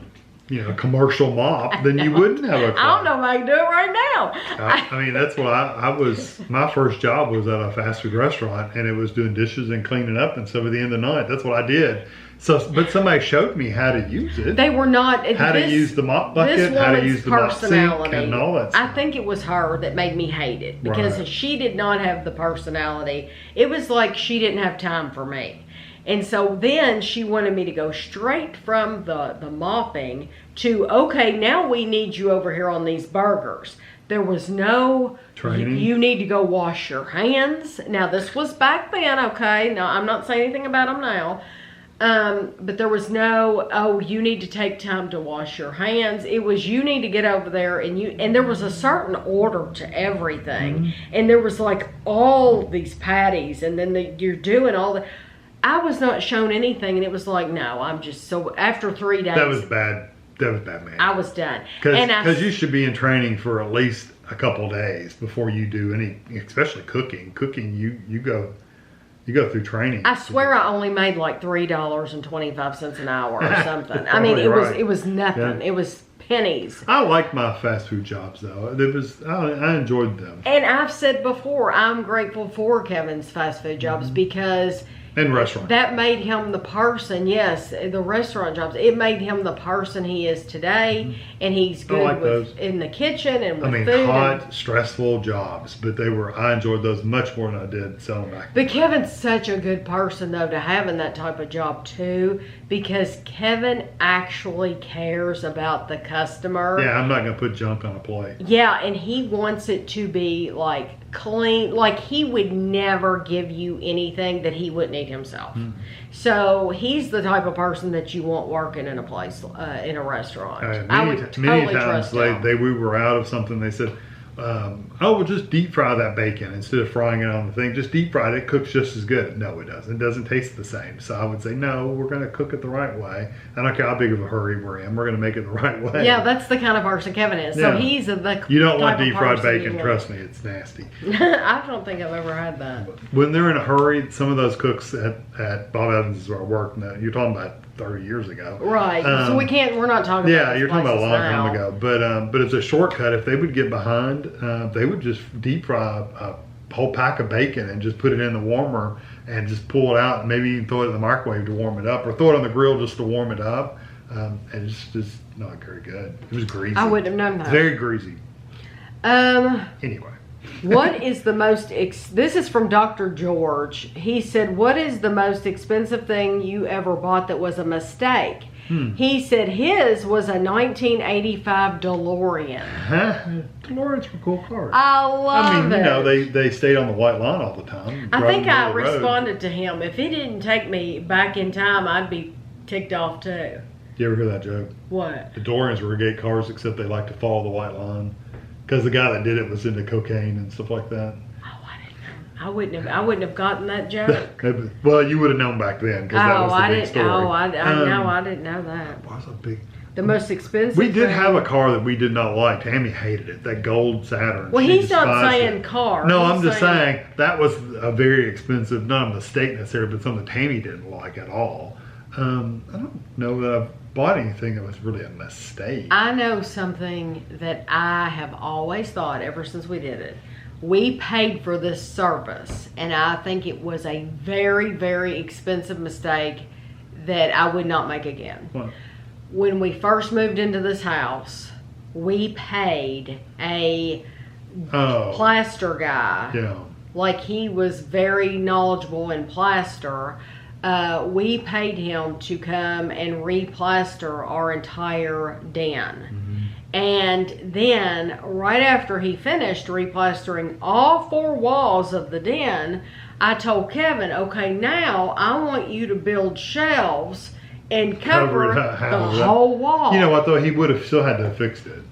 Commercial mop, then you wouldn't have a clue. I don't know if I can do it right now. I mean, that's what I was. My first job was at a fast food restaurant, and it was doing dishes and cleaning up and stuff at the end of the night. That's what I did. So, but somebody showed me how to use it. They were not how to use the mop bucket, how to use the mop sink, and all that stuff. I think it was her that made me hate it because she did not have the personality. It was like she didn't have time for me. And so then she wanted me to go straight from the mopping to, okay, now we need you over here on these burgers. There was no training. You need to go wash your hands. Now this was back then, okay? Now I'm not saying anything about them now. But there was no, oh, you need to take time to wash your hands. It was, you need to get over there and there was a certain order to everything. And there was like all these patties and then you're doing all the, I was not shown anything and it was like, no, I'm just so, after 3 days. That was bad. That was bad, man. I was done. Because you should be in training for at least a couple days before you do any, especially cooking. Cooking, you go through training. I swear I only made like $3.25 an hour or something. I mean, it was nothing. Yeah. It was pennies. I like my fast food jobs though. I enjoyed them. And I've said before, I'm grateful for Kevin's fast food jobs because and restaurant. That made him the person, yes, the restaurant jobs. It made him the person he is today, and he's good in the kitchen and with food. Hot, stressful jobs, but I enjoyed those much more than I did selling back. But Kevin's such a good person, though, to having that type of job, too, because Kevin actually cares about the customer. Yeah, I'm not going to put junk on a plate. Yeah, and he wants it to be, like, clean. Like, he would never give you anything that he wouldn't eat himself. So he's the type of person that you want working in a place, in a restaurant. I would totally trust him. We were out of something. They said, we'll just deep fry that bacon instead of frying it on the thing. Just deep fry it. It cooks just as good. No, it doesn't. It doesn't taste the same. So I would say, no, we're going to cook it the right way. I don't care how big of a hurry we're in. We're going to make it the right way. Yeah, that's the kind of person Kevin is. So he's you don't want deep fried bacon. Trust me, it's nasty. I don't think I've ever had that. When they're in a hurry, some of those cooks at Bob Evans' where I work now, you're talking about 30 years ago. Right. So we're not talking about you're talking about a long time ago. But it's a shortcut. If they would get behind, they would just deep fry a whole pack of bacon and just put it in the warmer and just pull it out and maybe even throw it in the microwave to warm it up or throw it on the grill just to warm it up. And it's just not very good. It was greasy. I wouldn't have known that. Very greasy. Anyway. What is the most, this is from Dr. George. He said, what is the most expensive thing you ever bought that was a mistake? He said his was a 1985 DeLorean. DeLoreans were cool cars. I love it. You know, they stayed on the white line all the time. I think I responded to him. If he didn't take me back in time, I'd be ticked off too. You ever hear that joke? What? The DeLoreans were gay cars, except they like to follow the white line. Because the guy that did it was into cocaine and stuff like that. Oh, I didn't know. I wouldn't have gotten that joke. Well, you would have known back then because that was the big story. I didn't know that. Was a big. The most expensive. We did have a car that we did not like. Tammy hated it. That gold Saturn. Well, he's not saying car. No, I'm just saying that was a very expensive, not a mistake necessarily, but something Tammy didn't like at all. I don't know that I've bought anything that was really a mistake. I know something that I have always thought ever since we did it. We paid for this service, and I think it was a very, very expensive mistake that I would not make again. What? When we first moved into this house, we paid a plaster guy. Yeah. Like he was very knowledgeable in plaster. We paid him to come and replaster our entire den. And then right after he finished replastering all 4 walls of the den, I told Kevin, okay, now I want you to build shelves and cover the whole wall. You know what though, he would have still had to have fixed it.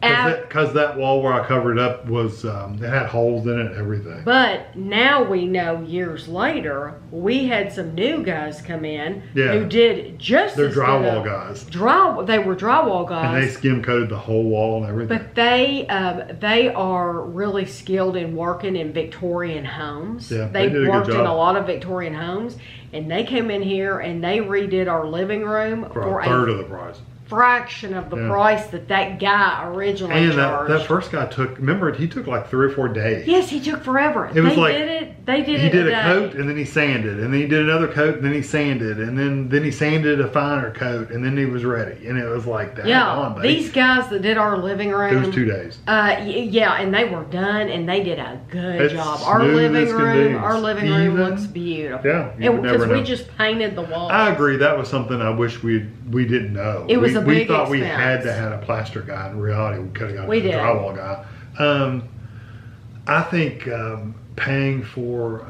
Because that wall where I covered it up was, it had holes in it and everything. But now we know years later, we had some new guys come in who did just They're drywall guys. They were drywall guys. And they skim coated the whole wall and everything. But they are really skilled in working in Victorian homes. Yeah, they did a worked good job. in a lot of Victorian homes. And they came in here and they redid our living room for a third of the price. fraction of the price that guy originally charged. And that first guy remember, he took like 3 or 4 days. Yes, he took forever. It was They did it. He did a coat, and then he sanded, and then he did another coat, and then he sanded, and then he sanded a finer coat, and then he was ready. And it was like that. Yeah, these guys that did our living room. It was 2 days. Yeah, and they were done, and they did a good job. Our living room looks beautiful. Yeah, because we just painted the walls. I agree. That was something I wish we didn't know. It was we thought we had to have a plaster guy. In reality, we could have got a drywall guy. I think paying for,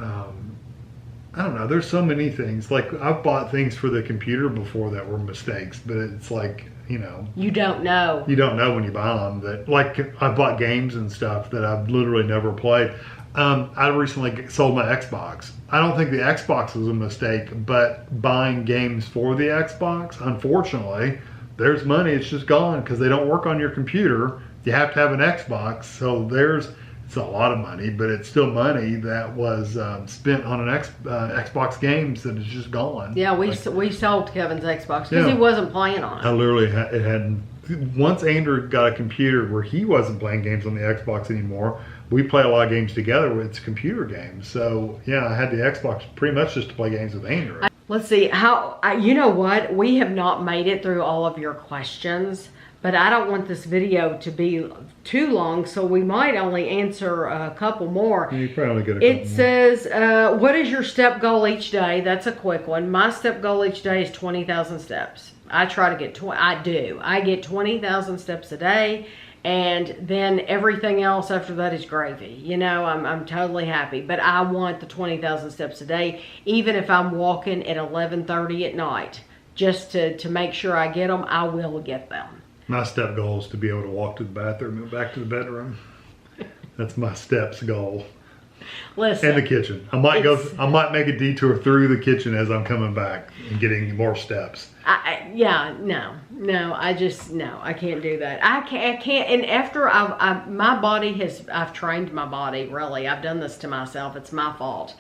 I don't know, there's so many things. Like, I've bought things for the computer before that were mistakes, but it's like, you know. You don't know. You don't know when you buy them. Like, I bought games and stuff that I've literally never played. I recently sold my Xbox. I don't think the Xbox was a mistake, but buying games for the Xbox, unfortunately, there's money. It's just gone because they don't work on your computer. You have to have an Xbox. So it's a lot of money, but it's still money that was spent on an Xbox games that is just gone. Yeah, we sold Kevin's Xbox because he wasn't playing on it. I literally it had. Once Andrew got a computer where he wasn't playing games on the Xbox anymore, we play a lot of games together with its computer games. So yeah, I had the Xbox pretty much just to play games with Andrew. Let's see you know what? We have not made it through all of your questions, but I don't want this video to be too long, so we might only answer a couple more. You probably only get a couple more. It says, what is your step goal each day? That's a quick one. My step goal each day is 20,000 steps. I try to get I get 20,000 steps a day, and then everything else after that is gravy. You know, I'm totally happy, but I want the 20,000 steps a day, even if I'm walking at 11:30 at night, just to make sure I get them. I will get them. My step goal is to be able to walk to the bathroom and back to the bedroom. That's my steps goal. Listen, and the kitchen. I might make a detour through the kitchen as I'm coming back and getting more steps. I can't do that. I can't. And after I've trained my body, really. I've done this to myself. It's my fault.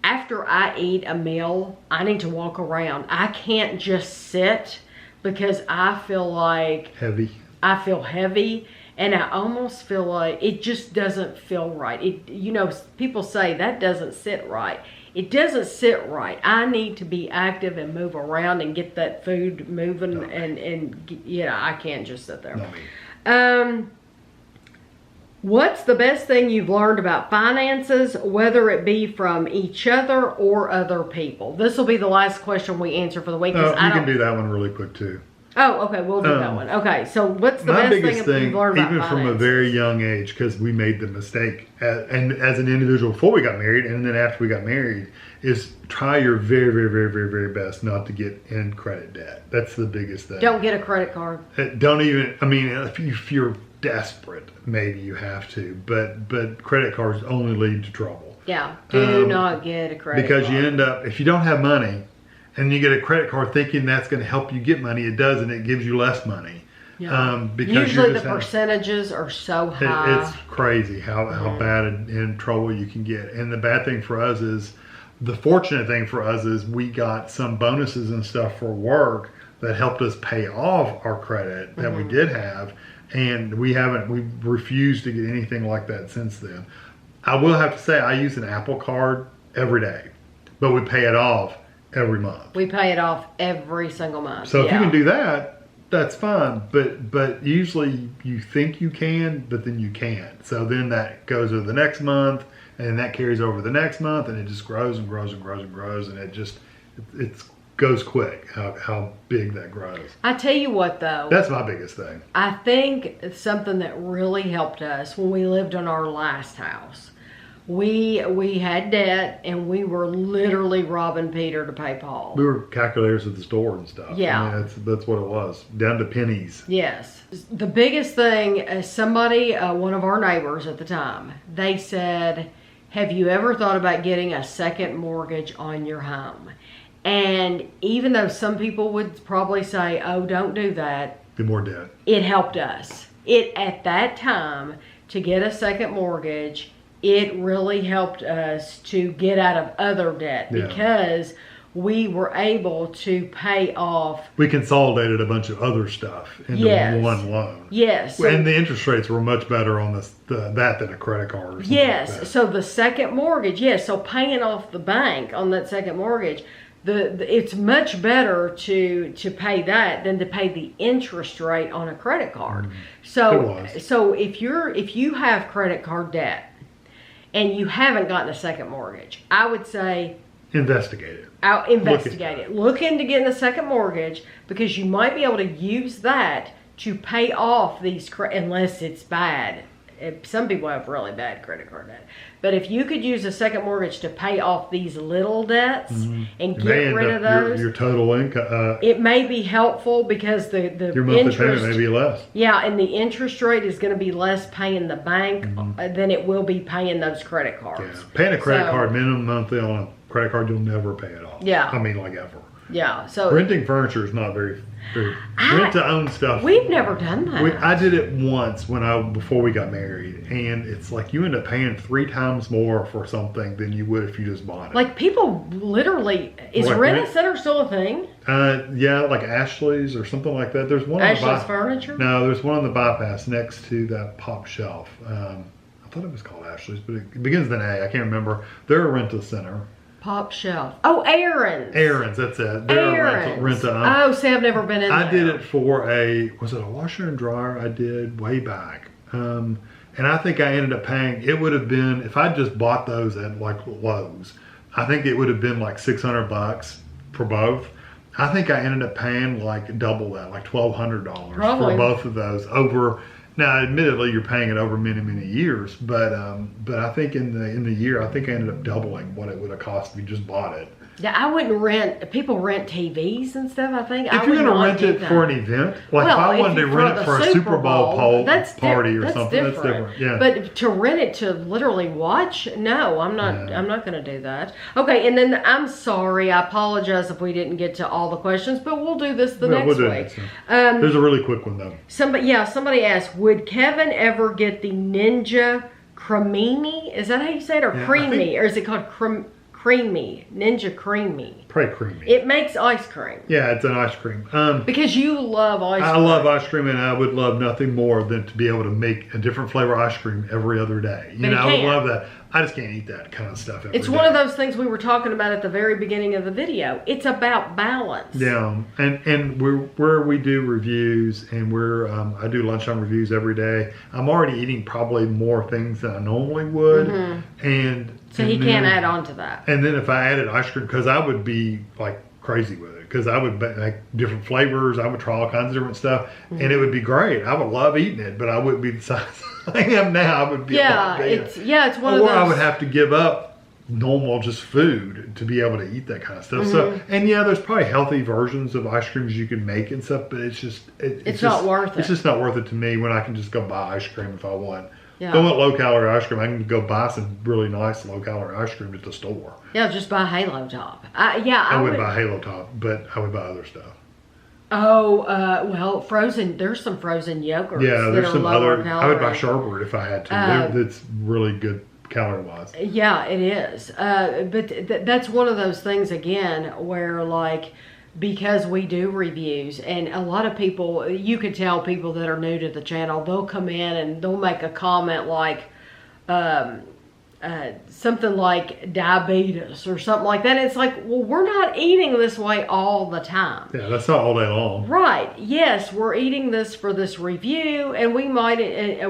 After I eat a meal, I need to walk around. I can't just sit because I feel like heavy. I feel heavy. And I almost feel like it just doesn't feel right. People say that doesn't sit right. It doesn't sit right. I need to be active and move around and get that food moving. I can't just sit there. What's the best thing you've learned about finances, whether it be from each other or other people? This will be the last question we answer for the week. You can do that one really quick too. Oh, okay, we'll do that one. Okay, so what's the best thing you've learned about even finances? from a very young age, because we made the mistake, and as an individual before we got married, and then after we got married, is try your very, very, very, very, very best not to get in credit debt. That's the biggest thing. Don't get a credit card. Don't even. I mean, if you're desperate, maybe you have to, but credit cards only lead to trouble. Yeah, do not get a credit card. Because you end up, if you don't have money, and you get a credit card thinking that's going to help you get money, it doesn't. It gives you less money. Yeah. Because usually the percentages are so high. It's crazy how bad in trouble you can get. And the bad thing for us is, the fortunate thing for us is we got some bonuses and stuff for work that helped us pay off our credit that we did have. And we refused to get anything like that since then. I will have to say, I use an Apple Card every day, but we pay it off every month. We pay it off every single month. So if you can do that, that's fine. But usually you think you can, but then you can't. So then that goes to the next month, and that carries over the next month, and it just grows and grows and grows and grows, and it goes quick how big that grows. I tell you what though. That's my biggest thing. I think it's something that really helped us when we lived in our last house. We had debt, and we were literally robbing Peter to pay Paul. We were calculators at the store and stuff. Yeah. I mean, that's what it was, down to pennies. Yes. The biggest thing, somebody, one of our neighbors at the time, they said, have you ever thought about getting a second mortgage on your home? And even though some people would probably say, oh, don't do that. The more debt. It helped us. At that time, to get a second mortgage, it really helped us to get out of other debt because we were able to pay off. We consolidated a bunch of other stuff into one loan. Yes. And the interest rates were much better on that than a credit card or something. Yes. Like so the second mortgage, yes. So paying off the bank on that second mortgage, it's much better to pay that than to pay the interest rate on a credit card. So if you have credit card debt and you haven't gotten a second mortgage, I would say investigate it. Investigate it. Look into getting a second mortgage, because you might be able to use that to pay off these unless it's bad. Some people have really bad credit card debt. But if you could use a second mortgage to pay off these little debts and get rid of those, your total income, it may be helpful, because your monthly payment may be less. Yeah, and the interest rate is going to be less paying the bank than it will be paying those credit cards. Yeah. Paying a credit card minimum monthly on a credit card, you'll never pay it off. Yeah. I mean, like ever. Yeah. So renting furniture is not very rent to own stuff. We've never done that. I did it once before we got married, and it's like you end up paying 3 times more for something than you would if you just bought it. Like people literally, is Rent-A-Center still a thing? Yeah, like Ashley's or something like that. There's one. Ashley's Furniture? No, there's one on the bypass next to that Pop Shelf. I thought it was called Ashley's, but it begins with an A. I can't remember. They're a rental center. Pop Shelf. Oh, Aaron's. Aaron's, that's it. They're a rent to own. Oh, see, I've never been in there. I did it for was it a washer and dryer I did way back. And I think I ended up paying, it would have been, if I just bought those at like Lowe's, I think it would have been like $600 for both. I think I ended up paying like double that, like $1,200 for both of those over. Now, admittedly, you're paying it over many, many years, but I think in the year, I think I ended up doubling what it would have cost if you just bought it. Yeah, I wouldn't rent. People rent TVs and stuff. I think if you're going to rent it for an event, like if I wanted to rent it for a Super Bowl party or something, that's different. Yeah. But to rent it to literally watch, no, I'm not. I'm not going to do that. Okay, and then I'm sorry. I apologize if we didn't get to all the questions, but we'll do this next week. There's a really quick one though. Somebody asked, would Kevin ever get the Ninja Cremini? Is that how you say it, or creamy, or is it called creamy? Ninja Creamy. Probably creamy. It makes ice cream. Yeah, it's an ice cream. Because you love ice cream. I love ice cream, and I would love nothing more than to be able to make a different flavor ice cream every other day. You know, I would love that. I just can't eat that kind of stuff every day. It's one of those things we were talking about at the very beginning of the video. It's about balance. Yeah, and where we do reviews, and I do lunchtime reviews every day. I'm already eating probably more things than I normally would, and so he can't add on to that. And then if I added ice cream, because I would be like crazy with it, because I would make different flavors. I would try all kinds of different stuff, and it would be great. I would love eating it, but I wouldn't be the size I am now. I would be it's one of those. Or I would have to give up normal just food to be able to eat that kind of stuff. So, and there's probably healthy versions of ice creams you can make and stuff, but it's just it's not worth it. It's just not worth it to me when I can just go buy ice cream if I want. Yeah. If I want low-calorie ice cream, I can go buy some really nice low-calorie ice cream at the store. Yeah, just buy Halo Top. I wouldn't buy Halo Top, but I would buy other stuff. Oh, well, frozen. There's some frozen yogurts. Yeah, there's some other. Calorie. I would buy Sherbert if I had to. That's really good calorie-wise. Yeah, it is. But that's one of those things again where like, because we do reviews, and a lot of people, you could tell people that are new to the channel, they'll come in and they'll make a comment like something like diabetes or something like that. It's like, well, we're not eating this way all the time. Yeah, that's not all day long. Right. Yes, we're eating this for this review, and we might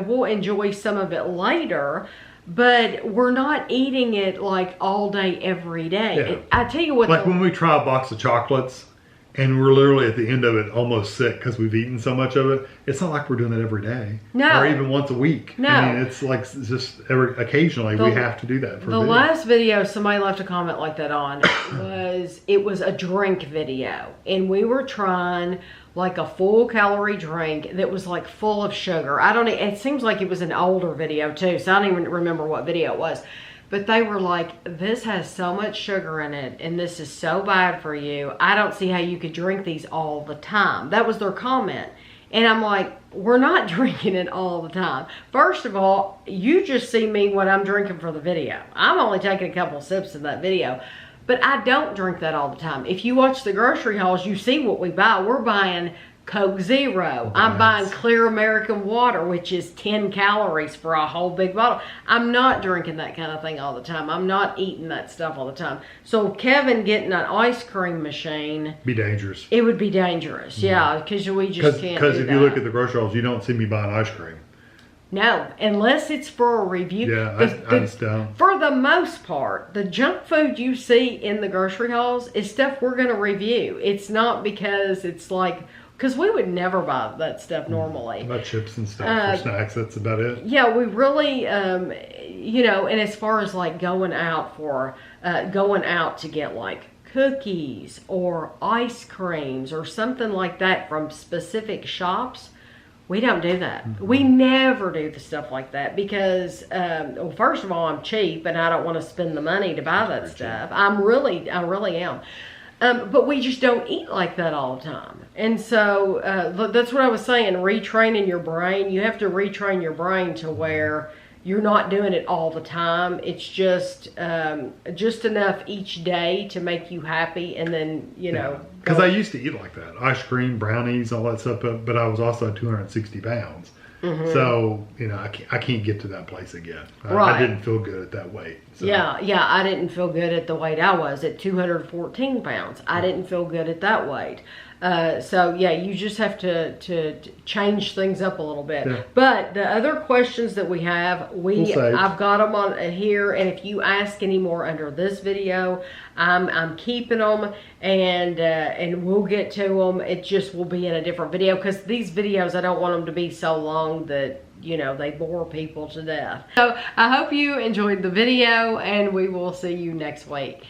we'll enjoy some of it later. But we're not eating it like all day, every day. Yeah. I tell you what. Like when we try a box of chocolates and we're literally at the end of it almost sick because we've eaten so much of it, it's not like we're doing that every day. No. Or even once a week. No. I mean, it's like just occasionally we have to do that for the last video somebody left a comment like that on was a drink video. And we were trying like a full calorie drink that was like full of sugar. It seems like it was an older video too, so I don't even remember what video it was. But they were like, this has so much sugar in it and this is so bad for you. I don't see how you could drink these all the time. That was their comment. And I'm like, we're not drinking it all the time. First of all, you just see me when I'm drinking for the video. I'm only taking a couple sips in that video. But I don't drink that all the time. If you watch the grocery hauls, you see what we buy. We're buying Coke Zero. I'm buying Clear American Water, which is 10 calories for a whole big bottle. I'm not drinking that kind of thing all the time. I'm not eating that stuff all the time. So Kevin getting an ice cream machine... Be dangerous. It would be dangerous, yeah, because we just can't do Because if you look at the grocery hauls, you don't see me buying ice cream. No, unless it's for a review. Yeah, I just don't. For the most part, the junk food you see in the grocery hauls is stuff we're going to review. It's not because it's like... Because we would never buy that stuff normally. About chips and stuff for snacks, that's about it. Yeah, we really, you know, and as far as like going out to get like cookies or ice creams or something like that from specific shops, we don't do that. We never do the stuff like that because, well, first of all, I'm cheap and I don't want to spend the money to buy that stuff. I really am. But we just don't eat like that all the time. And so that's what I was saying, retraining your brain. You have to retrain your brain to where you're not doing it all the time. It's just enough each day to make you happy and then, you know. Because I used to eat like that. Ice cream, brownies, all that stuff. But I was also 260 pounds. So, you know, I can't get to that place again. I didn't feel good at that weight. So. Yeah, I didn't feel good at the weight I was at 214 pounds. I didn't feel good at that weight. So yeah, you just have to change things up a little bit. Yeah. But the other questions that we have, I've got them on here, and if you ask any more under this video, I'm keeping them, and we'll get to them. It just will be in a different video because these videos, I don't want them to be so long that, you know, they bore people to death. So I hope you enjoyed the video, and we will see you next week.